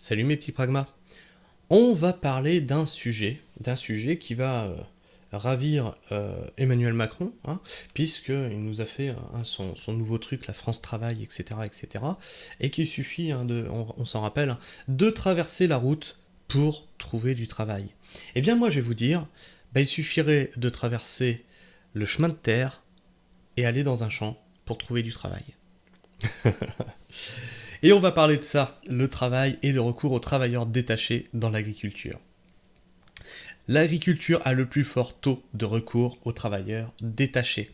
Salut mes petits pragmas. On va parler d'un sujet qui va ravir Emmanuel Macron, puisqu'il nous a fait son nouveau truc, la France Travail, etc., etc., et qu'il suffit, on s'en rappelle, de traverser la route pour trouver du travail. Eh bien moi je vais vous dire, il suffirait de traverser le chemin de terre et aller dans un champ pour trouver du travail. Et on va parler de ça, le travail et le recours aux travailleurs détachés dans l'agriculture. L'agriculture a le plus fort taux de recours aux travailleurs détachés.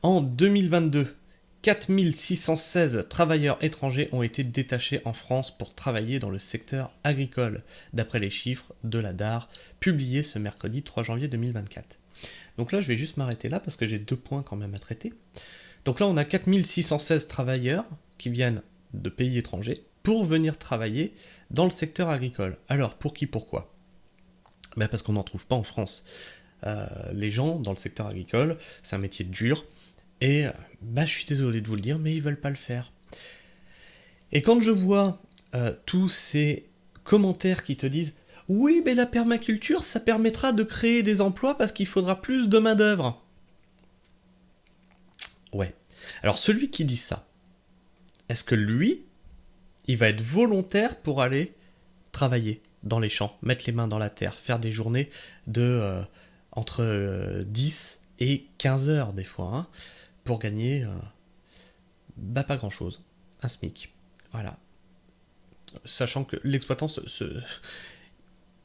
En 2022, 4616 travailleurs étrangers ont été détachés en France pour travailler dans le secteur agricole, d'après les chiffres de la DAR, publiés ce mercredi 3 janvier 2024. Donc là, je vais juste m'arrêter là parce que j'ai 2 points quand même à traiter. Donc là, on a 4616 travailleurs qui viennent de pays étrangers pour venir travailler dans le secteur agricole. Alors, pour qui, pourquoi ? Parce qu'on n'en trouve pas en France. Les gens dans le secteur agricole, c'est un métier dur, et je suis désolé de vous le dire, mais ils veulent pas le faire. Et quand je vois tous ces commentaires qui te disent « Oui, mais la permaculture, ça permettra de créer des emplois parce qu'il faudra plus de main-d'œuvre. » Ouais. Alors celui qui dit ça, est-ce que lui, il va être volontaire pour aller travailler dans les champs, mettre les mains dans la terre, faire des journées de entre 10 et 15 heures des fois, pour gagner pas grand-chose, un SMIC. Voilà. Sachant que l'exploitant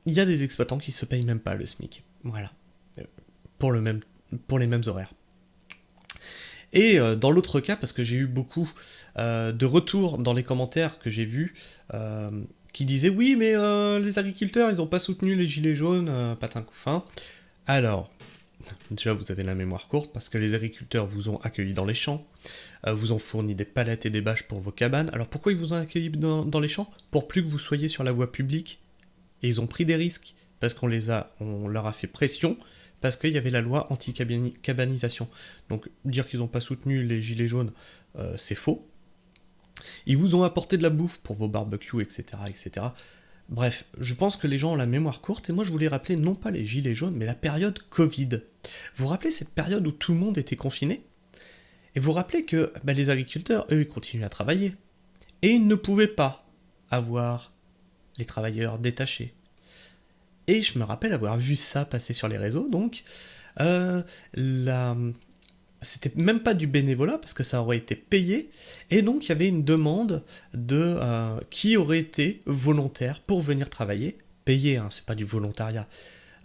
il y a des exploitants qui se payent même pas le SMIC. Voilà. Pour les mêmes horaires. Et dans l'autre cas, parce que j'ai eu beaucoup de retours dans les commentaires que j'ai vus, qui disaient oui, mais les agriculteurs, ils n'ont pas soutenu les gilets jaunes, patin couffin. Alors, déjà, vous avez la mémoire courte, parce que les agriculteurs vous ont accueillis dans les champs, vous ont fourni des palettes et des bâches pour vos cabanes. Alors pourquoi ils vous ont accueillis dans les champs ? Pour plus que vous soyez sur la voie publique. Et ils ont pris des risques, parce qu'on leur a fait pression, parce qu'il y avait la loi anti-cabanisation. Donc dire qu'ils n'ont pas soutenu les gilets jaunes, c'est faux. Ils vous ont apporté de la bouffe pour vos barbecues, etc., etc. Bref, je pense que les gens ont la mémoire courte, et moi je voulais rappeler non pas les gilets jaunes, mais la période Covid. Vous vous rappelez cette période où tout le monde était confiné ? Et vous vous rappelez que les agriculteurs, eux, ils continuaient à travailler. Et ils ne pouvaient pas avoir les travailleurs détachés. Et je me rappelle avoir vu ça passer sur les réseaux, donc c'était même pas du bénévolat, parce que ça aurait été payé, et donc il y avait une demande de qui aurait été volontaire pour venir travailler, payé, c'est pas du volontariat,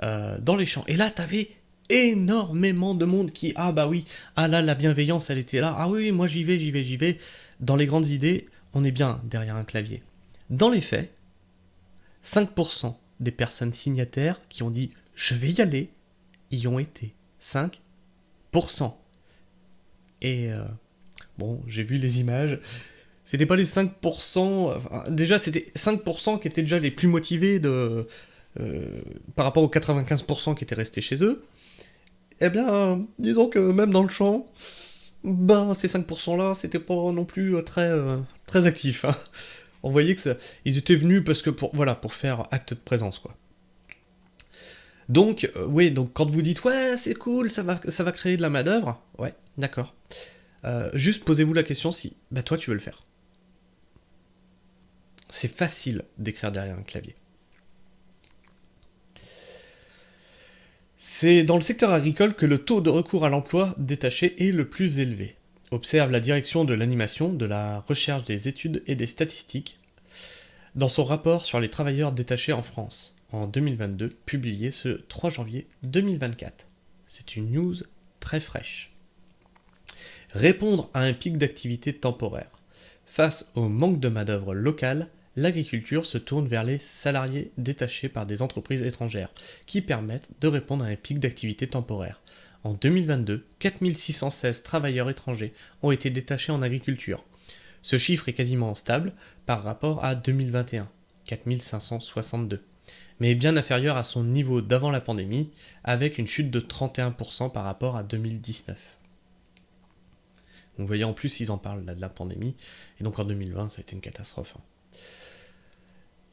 dans les champs. Et là, t'avais énormément de monde qui, là, la bienveillance, elle était là, oui, moi j'y vais. Dans les grandes idées, on est bien derrière un clavier. Dans les faits, 5% des personnes signataires qui ont dit « je vais y aller » y ont été. 5%. Et j'ai vu les images. C'était pas les 5%... déjà, c'était 5% qui étaient déjà les plus motivés par rapport aux 95% qui étaient restés chez eux. Eh bien, disons que même dans le champ, ces 5%-là, c'était pas non plus très actifs. On voyait que ils étaient venus parce que pour faire acte de présence, quoi. Donc, donc quand vous dites ouais, c'est cool, ça va créer de la main-d'œuvre, ouais, d'accord. Juste posez-vous la question si toi tu veux le faire. C'est facile d'écrire derrière un clavier. C'est dans le secteur agricole que le taux de recours à l'emploi détaché est le plus élevé. Observe la direction de l'animation, de la recherche des études et des statistiques dans son rapport sur les travailleurs détachés en France, en 2022, publié ce 3 janvier 2024. C'est une news très fraîche. Répondre à un pic d'activité temporaire. Face au manque de main-d'œuvre locale, l'agriculture se tourne vers les salariés détachés par des entreprises étrangères, qui permettent de répondre à un pic d'activité temporaire. En 2022, 4616 travailleurs étrangers ont été détachés en agriculture. Ce chiffre est quasiment stable par rapport à 2021, 4562, mais est bien inférieur à son niveau d'avant la pandémie, avec une chute de 31% par rapport à 2019. Vous voyez, en plus, ils en parlent là, de la pandémie, et donc en 2020, ça a été une catastrophe.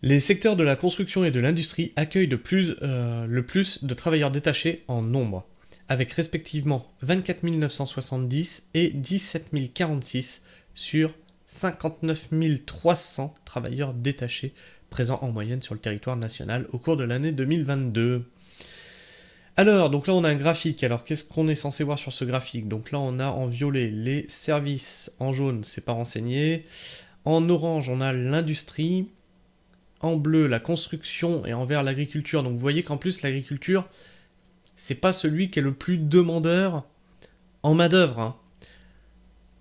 Les secteurs de la construction et de l'industrie accueillent le plus de travailleurs détachés en nombre, avec respectivement 24 970 et 17 046 sur 59 300 travailleurs détachés présents en moyenne sur le territoire national au cours de l'année 2022. Alors, donc là on a un graphique, alors qu'est-ce qu'on est censé voir sur ce graphique? Donc là on a en violet les services, en jaune c'est pas renseigné, en orange on a l'industrie, en bleu la construction et en vert l'agriculture. Donc vous voyez qu'en plus l'agriculture, c'est pas celui qui est le plus demandeur en main-d'œuvre. Hein.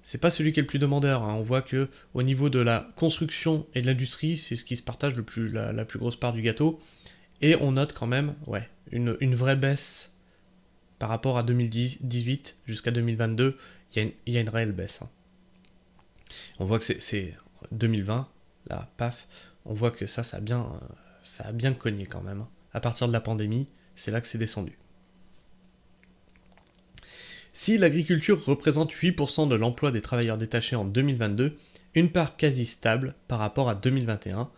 C'est pas celui qui est le plus demandeur. Hein. On voit que au niveau de la construction et de l'industrie, c'est ce qui se partage la plus grosse part du gâteau. Et on note quand même une vraie baisse par rapport à 2018 jusqu'à 2022. Il y a une réelle baisse. Hein. On voit que c'est 2020, là, paf, on voit que ça a bien cogné quand même. Hein. À partir de la pandémie, c'est là que c'est descendu. Si l'agriculture représente 8% de l'emploi des travailleurs détachés en 2022, une part quasi stable par rapport à 2021,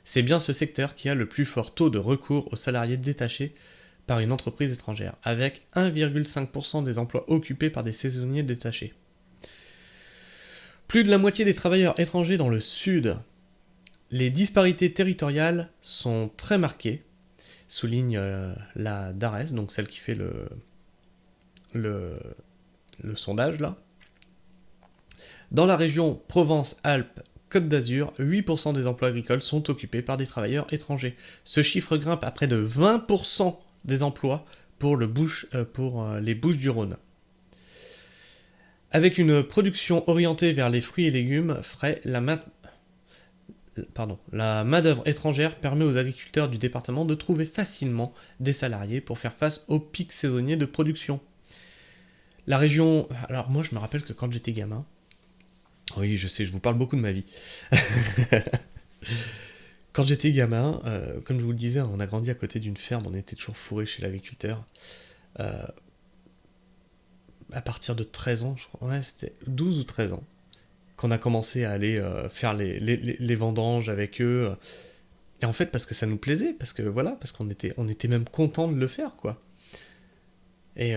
c'est bien ce secteur qui a le plus fort taux de recours aux salariés détachés par une entreprise étrangère, avec 1,5% des emplois occupés par des saisonniers détachés. Plus de la moitié des travailleurs étrangers dans le sud. Les disparités territoriales sont très marquées, souligne la DARES, donc celle qui fait le sondage là. Dans la région Provence-Alpes-Côte d'Azur, 8% des emplois agricoles sont occupés par des travailleurs étrangers. Ce chiffre grimpe à près de 20% des emplois pour les Bouches-du-Rhône. Avec une production orientée vers les fruits et légumes frais, la main-d'œuvre étrangère permet aux agriculteurs du département de trouver facilement des salariés pour faire face aux pics saisonniers de production. La région... Alors moi je me rappelle que quand j'étais gamin... Oui je sais, je vous parle beaucoup de ma vie. Quand j'étais gamin, comme je vous le disais, on a grandi à côté d'une ferme, on était toujours fourrés chez l'agriculteur. À partir de 13 ans, je crois, ouais c'était 12 ou 13 ans, qu'on a commencé à aller faire les vendanges avec eux. Et en fait parce que ça nous plaisait, parce qu'on était même content de le faire quoi. Et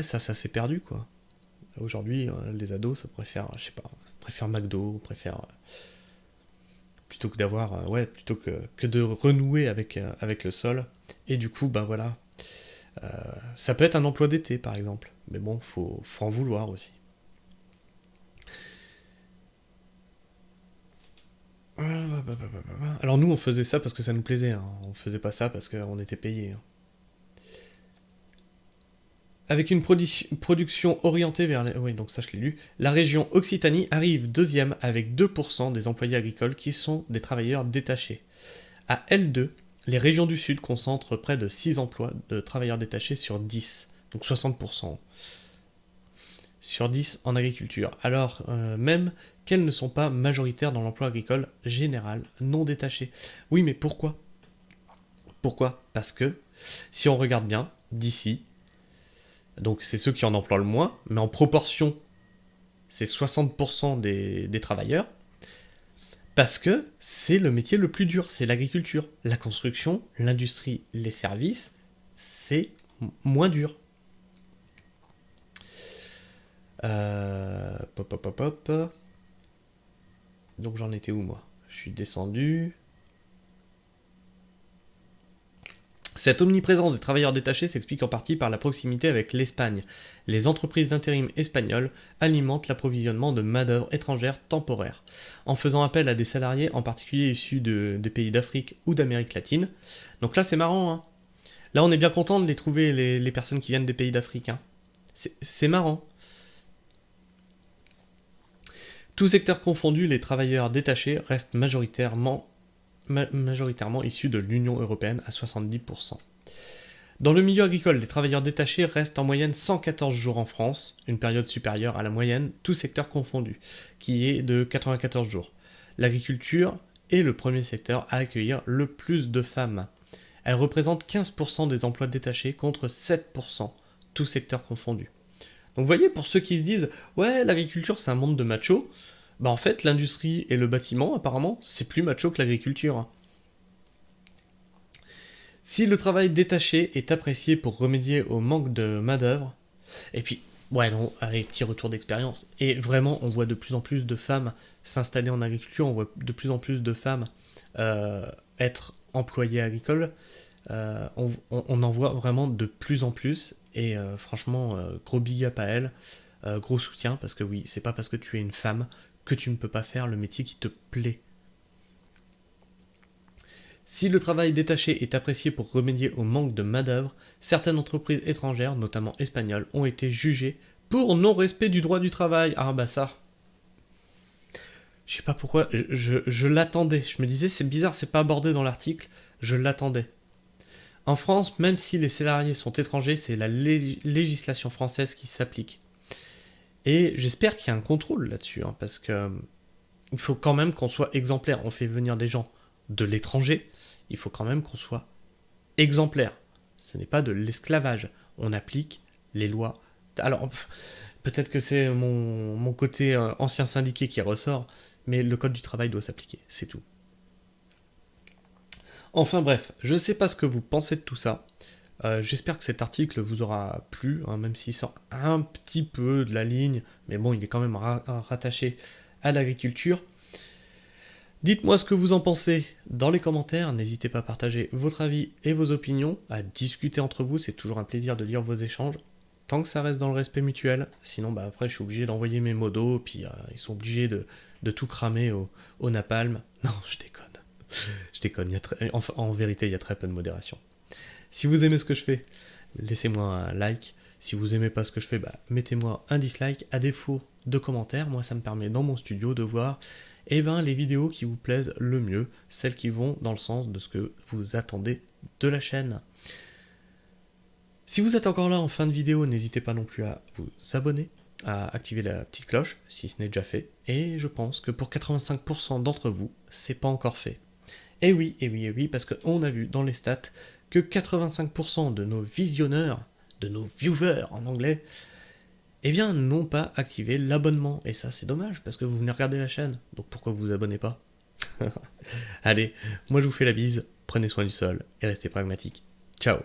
ça s'est perdu quoi. Aujourd'hui, les ados, ça préfèrent McDo, plutôt que de renouer avec le sol. Et du coup, ça peut être un emploi d'été par exemple. Mais bon, faut en vouloir aussi. Alors nous, on faisait ça parce que ça nous plaisait. Hein. On faisait pas ça parce qu'on était payé. Hein. Avec une production orientée vers... Oui, donc ça je l'ai lu. La région Occitanie arrive deuxième avec 2% des employés agricoles qui sont des travailleurs détachés. À L2, les régions du Sud concentrent près de 6 emplois de travailleurs détachés sur 10. Donc 60%. Sur 10 en agriculture. Alors même qu'elles ne sont pas majoritaires dans l'emploi agricole général non détaché. Oui, mais pourquoi ? Pourquoi ? Parce que, si on regarde bien, d'ici, donc c'est ceux qui en emploient le moins, mais en proportion, c'est 60% des travailleurs, parce que c'est le métier le plus dur, c'est l'agriculture. La construction, l'industrie, les services, c'est moins dur. Donc j'en étais où moi ? Je suis descendu... Cette omniprésence des travailleurs détachés s'explique en partie par la proximité avec l'Espagne. Les entreprises d'intérim espagnoles alimentent l'approvisionnement de main-d'œuvre étrangère temporaire, en faisant appel à des salariés en particulier issus des pays d'Afrique ou d'Amérique latine. Donc là c'est marrant, hein. Là on est bien content de les trouver, les personnes qui viennent des pays d'Afrique. Hein. C'est marrant. Tous secteurs confondus, les travailleurs détachés restent majoritairement issus de l'Union européenne à 70%. Dans le milieu agricole, les travailleurs détachés restent en moyenne 114 jours en France, une période supérieure à la moyenne, tous secteurs confondus, qui est de 94 jours. L'agriculture est le premier secteur à accueillir le plus de femmes. Elle représente 15% des emplois détachés contre 7%, tous secteurs confondus. Donc vous voyez, pour ceux qui se disent « Ouais, l'agriculture c'est un monde de machos », en fait, l'industrie et le bâtiment, apparemment, c'est plus macho que l'agriculture. Si le travail détaché est apprécié pour remédier au manque de main-d'œuvre, et puis, ouais, non, allez, petit retour d'expérience. Et vraiment, on voit de plus en plus de femmes s'installer en agriculture, on voit de plus en plus de femmes être employées agricoles. On en voit vraiment de plus en plus. Et franchement, gros big up à elles, gros soutien, parce que oui, c'est pas parce que tu es une femme que tu ne peux pas faire le métier qui te plaît. Si le travail détaché est apprécié pour remédier au manque de main-d'œuvre, certaines entreprises étrangères, notamment espagnoles, ont été jugées pour non-respect du droit du travail. Ah bah ça. Je sais pas pourquoi, je l'attendais. Je me disais, c'est bizarre, c'est pas abordé dans l'article. Je l'attendais. En France, même si les salariés sont étrangers, c'est la législation française qui s'applique. Et j'espère qu'il y a un contrôle là-dessus, hein, parce que il faut quand même qu'on soit exemplaire. On fait venir des gens de l'étranger, il faut quand même qu'on soit exemplaire. Ce n'est pas de l'esclavage. On applique les lois. Alors, peut-être que c'est mon côté ancien syndiqué qui ressort, mais le code du travail doit s'appliquer, c'est tout. Enfin bref, je ne sais pas ce que vous pensez de tout ça. J'espère que cet article vous aura plu, hein, même s'il sort un petit peu de la ligne, mais bon, il est quand même rattaché à l'agriculture. Dites-moi ce que vous en pensez dans les commentaires, n'hésitez pas à partager votre avis et vos opinions, à discuter entre vous, c'est toujours un plaisir de lire vos échanges, tant que ça reste dans le respect mutuel, sinon bah après je suis obligé d'envoyer mes modos, puis ils sont obligés de tout cramer au napalm. Non, je déconne. Je déconne, en vérité il y a très peu de modération. Si vous aimez ce que je fais, laissez-moi un like. Si vous aimez pas ce que je fais, bah, mettez-moi un dislike. À défaut de commentaires, moi ça me permet dans mon studio de voir les vidéos qui vous plaisent le mieux, celles qui vont dans le sens de ce que vous attendez de la chaîne. Si vous êtes encore là en fin de vidéo, n'hésitez pas non plus à vous abonner, à activer la petite cloche si ce n'est déjà fait. Et je pense que pour 85% d'entre vous, c'est pas encore fait. Et oui, parce qu'on a vu dans les stats que 85% de nos visionneurs, de nos viewers en anglais, n'ont pas activé l'abonnement. Et ça, c'est dommage, parce que vous venez regarder la chaîne. Donc pourquoi vous vous abonnez pas? Allez, moi je vous fais la bise, prenez soin du sol et restez pragmatiques. Ciao.